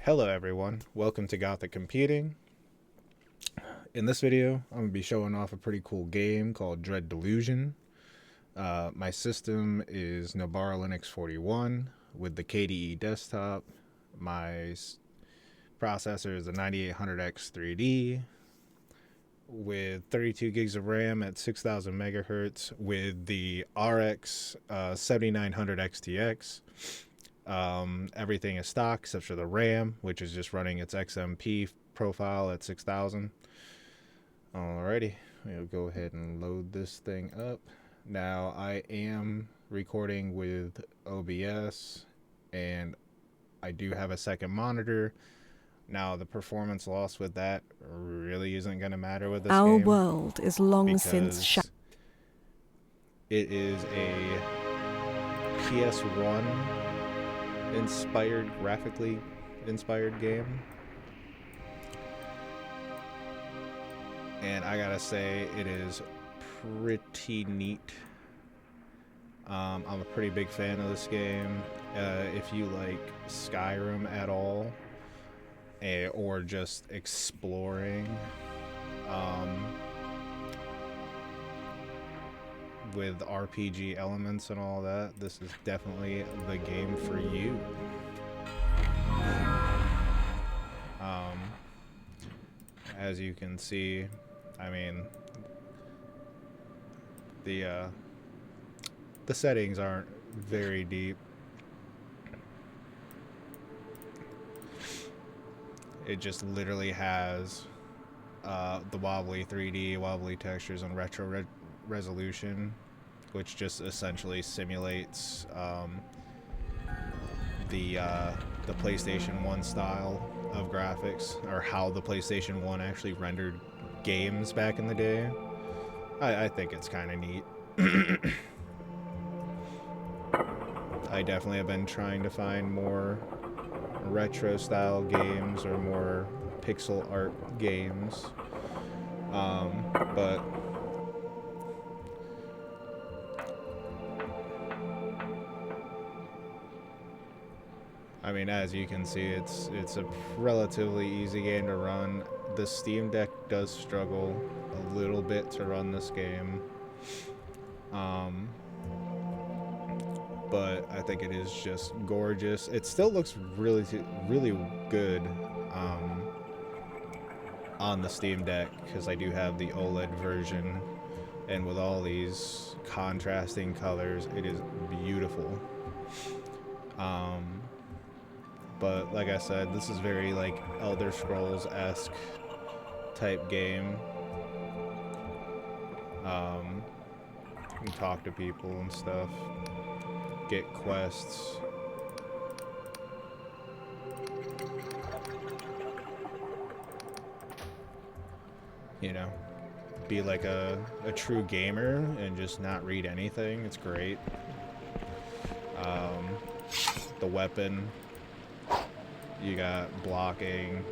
Hello everyone, welcome to Gothic Computing. In this video, I'm going to be showing off a pretty cool game called Delusion. My system is Nobara Linux 41 with the KDE desktop. My processor is a 9800X 3D with 32 gigs of RAM at 6000 megahertz with the RX 7900 XTX. Everything is stock except for the RAM, which is just running its XMP profile at 6000. Alrighty, we'll go ahead and load this thing up. Now I am recording with OBS and I do have a second monitor. Now the performance loss with that really isn't going to matter with this Our game. world is long since it is a PS1 graphically inspired game. And I gotta say, it is pretty neat. I'm a pretty big fan of this game. If you like Skyrim at all, or just exploring, with RPG elements and all that, this is definitely the game for you. As you can see, I mean, the settings aren't very deep. It just literally has the wobbly 3D, wobbly textures, and retro resolution, which just essentially simulates the PlayStation 1 style of graphics, or how the PlayStation 1 actually rendered games back in the day. I think it's kind of neat. I definitely have been trying to find more retro style games or more pixel art games, but I mean, as you can see, it's a relatively easy game to run. The Steam Deck does struggle a little bit to run this game, but I think it is just gorgeous. It still looks really good on the Steam Deck, because I do have the OLED version, and with all these contrasting colors, it is beautiful. But like I said, this is very like Elder Scrolls-esque type game. You can talk to people and stuff, get quests. You know, be like a true gamer and just not read anything. It's great. The weapon, you got blocking,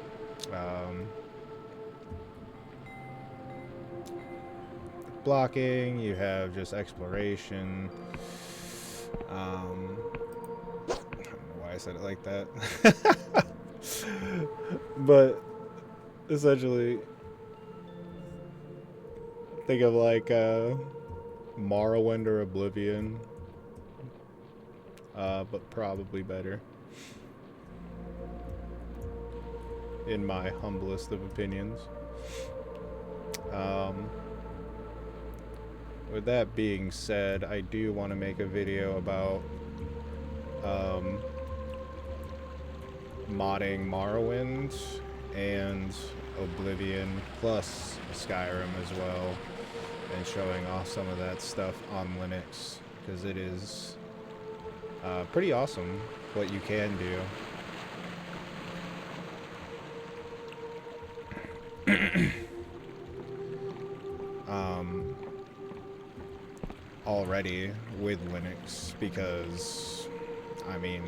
you have just exploration. I don't know why I said it like that. But essentially, think of like Morrowind or Oblivion, but probably better, in my humblest of opinions. With that being said, I do want to make a video about modding Morrowind and Oblivion plus Skyrim as well, and showing off some of that stuff on Linux, because it is pretty awesome what you can do. Already with Linux, because I mean,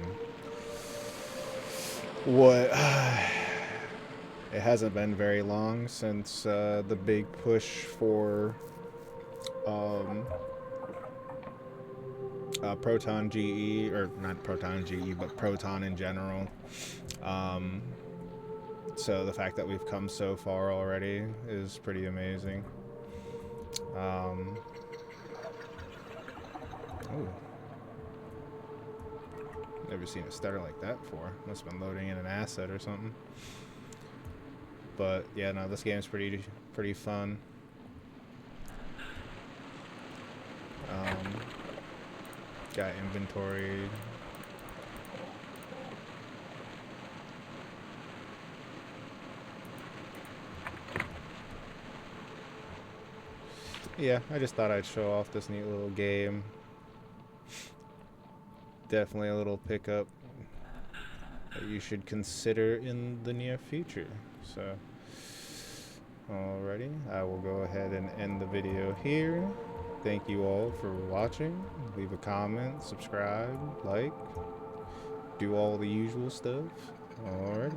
what it hasn't been very long since the big push for Proton GE, or not Proton GE, but Proton in general. So the fact that we've come so far already is pretty amazing. Ooh. Never seen it stutter like that before. Must have been loading in an asset or something. But yeah, no, this game's pretty fun. Got inventory. Yeah, I just thought I'd show off this neat little game. Definitely a little pickup that you should consider in the near future. So, alrighty, I will go ahead and end the video here. Thank you all for watching. Leave a comment, subscribe, like, do all the usual stuff. Alright.